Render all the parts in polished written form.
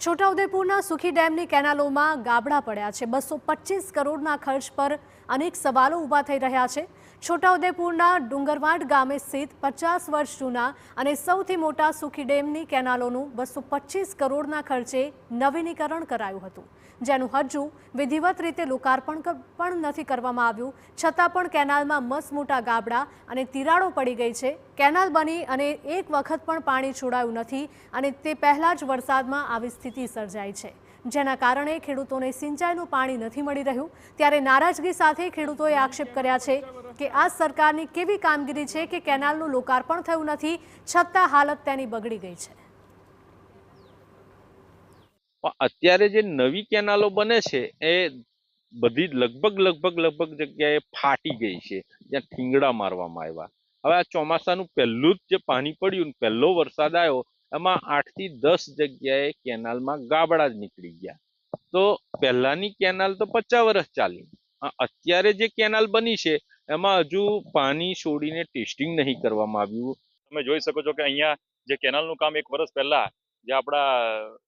છોટાઉદેપુરના સુખી ડેમની કેનાલોમાં ગાબડા પડ્યા છે। 225 કરોડના ખર્ચ પર અનેક સવાલો ઊભા થઈ રહ્યા છે। છોટાઉદેપુરના ડુંગરવાડ ગામે સ્થિત 50 વર્ષ જૂના અને સૌથી મોટા સુખી ડેમની કેનાલોનું 225 કરોડના ખર્ચે નવીનીકરણ કરાયું હતું, જેનું હજુ વિધિવત રીતે લોકાર્પણ પણ નથી કરવામાં આવ્યું। છતાં પણ કેનાલમાં મસમોટા ગાબડા અને તિરાડો પડી ગઈ છે। કેનાલ બની અને એક વખત પણ પાણી છોડાયું નથી અને તે પહેલા જ વરસાદમાં આવી સ્થિતિ સર્જાઈ છે, જેના કારણે ખેડૂતોને સિંચાઈનું પાણી નથી મળી રહ્યું। ત્યારે નારાજગી સાથે ખેડૂતોએ આક્ષેપ કર્યા છે કે આ સરકારની કેવી કામગીરી છે કે કેનાલનું લોકાર્પણ થયું નથી, છતાં હાલત તેની બગડી ગઈ છે। અત્યારે જે નવી કેનાલો બને છે એ બધી લગભગ જગ્યાએ ફાટી ગઈ છે, જ્યાં ઠીંગડા મારવામાં આવ્યા। હવે આ ચોમાસાનું પહેલું જ જે પાણી પડ્યું, પહેલો વરસાદ આવ્યો, એમાં 8 થી 10 જગ્યાએ કેનાલમાં ગાબડા જ નીકળી ગયા। તો પહેલાની કેનાલ તો 50 વર્ષ ચાલી, અત્યારે જે કેનાલ બની છે એમાં હજુ પાણી છોડીને ટેસ્ટિંગ નહીં કરવામાં આવ્યું। તમે જોઈ શકો છો કે અહીંયા જે કેનાલનું કામ 1 વર્ષ પહેલા જે આપણા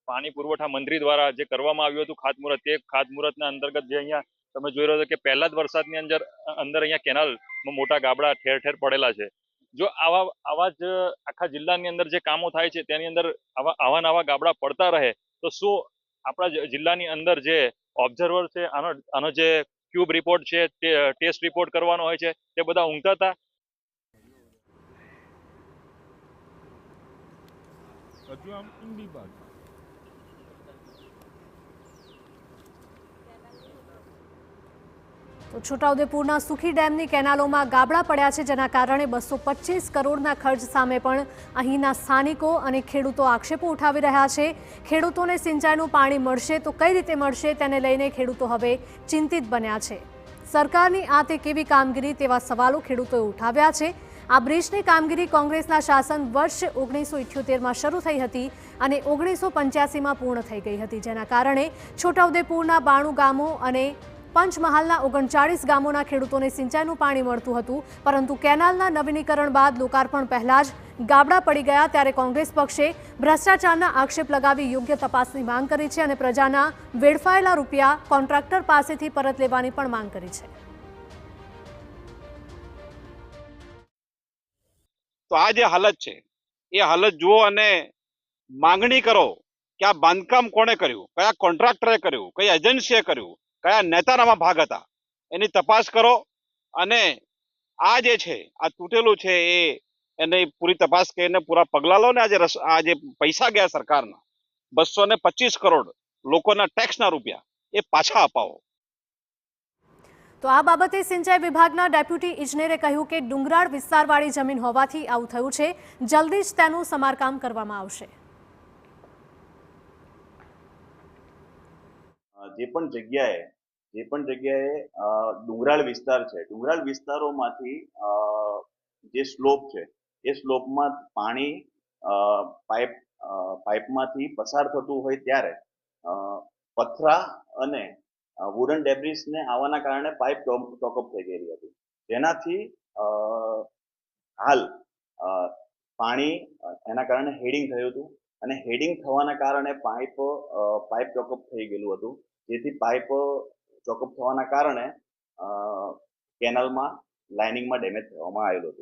પાણી પુરવઠા મંત્રી દ્વારા જે કરવામાં આવ્યું હતું ખાતમુહૂર્ત, તે ખાતમુહૂર્તના અંતર્ગત જે અહીંયા તમે જોઈ રહ્યો છો કે પહેલા જ વરસાદની અંદર અહીંયા કેનાલમાં મોટા ગાબડા ઠેર ઠેર પડેલા છે। જો આવા જ આખા જિલ્લાની અંદર જે કામો થાય છે તેની અંદર આવા ગાબડા પડતા રહે તો શું આપણા જિલ્લાની અંદર જે ઓબ્ઝર્વર છે, આનો જે ક્યુબ રિપોર્ટ છે, ટેસ્ટ રિપોર્ટ કરવાનો હોય છે, તે બધા ઊંઘતા હતા? તો છોટાઉદેપુરના સુખી ડેમની કેનાલોમાં ગાબડા પડ્યા છે, જેના કારણે 225 કરોડના ખર્ચ સામે પણ અહીંના સ્થાનિકો અને ખેડૂતો આક્ષેપો ઉઠાવી રહ્યા છે। ખેડૂતોને સિંચાઈનું પાણી મળશે તો કઈ રીતે મળશે તેને લઈને ખેડૂતો હવે ચિંતિત બન્યા છે। સરકારની આ તે કેવી કામગીરી તેવા સવાલો ખેડૂતોએ ઉઠાવ્યા છે। આ બ્રિજની કામગીરી કોંગ્રેસના શાસન વર્ષ 1978માં શરૂ થઈ હતી અને 1985માં પૂર્ણ થઈ ગઈ હતી, જેના કારણે છોટાઉદેપુરના 92 ગામો અને પંચમહાલના 39 ગામોના ખેડૂતોને સિંચાઈનું પાણી મળતું હતું, પરંતુ કેનાલના નવીનીકરણ બાદ લોકાર્પણ પહેલા જ ગાબડા પડી ગયા। ત્યારે કોંગ્રેસ પક્ષે ભ્રષ્ટાચારના આક્ષેપ લગાવી યોગ્ય તપાસની માંગ કરી છે અને પ્રજાના વેડફાયેલા રૂપિયા કોન્ટ્રાક્ટર પાસેથી પરત લેવાની પણ માંગ કરી છે। તો આ જે હાલત છે એ હાલત જુઓ અને માંગણી કરો કે આ બાંધકામ કોણે કર્યું, કયા કોન્ટ્રાક્ટરે કર્યું, કઈ એજન્સીએ કર્યું, કયા નેતાનામાં ભાગ હતા, એની તપાસ કરો અને આ જે છે આ તૂટેલું છે એની પૂરી તપાસ કરીને પૂરા પગલાં લો ને આ જે પૈસા ગયા સરકારના 225 કરોડ લોકોના ટેક્સના રૂપિયા એ પાછા અપાવો। તો આ બાબતે સિંચાઈ વિભાગના ડેપ્યુટી ઇજનેરે કહ્યું કે ડુંગરાળ વિસ્તારવાળી જમીન હોવાથી આવું થયું છે, જલ્દી જ તેનું સમારકામ કરવામાં આવશે। જે પણ જગ્યાએ ડુંગરાળ વિસ્તાર છે, ડુંગરાળ વિસ્તારોમાંથી જે સ્લોપ છે એ સ્લોપમાં પાણી પાઇપમાંથી પસાર થતું હોય ત્યારે પથરા અને વુડન ડેબ્રિસને આવવાના કારણે પાઇપ ચોકઅપ થઈ ગયેલી હતી, જેનાથી હાલ પાણી એના કારણે હેડિંગ થયું હતું અને હેડિંગ થવાના કારણે પાઇપ ચોકઅપ થઈ ગયેલું હતું, જેથી પાઇપ ચોકઅપ થવાના કારણે કેનાલમાં લાઇનિંગમાં ડેમેજ થવામાં આવેલું હતું।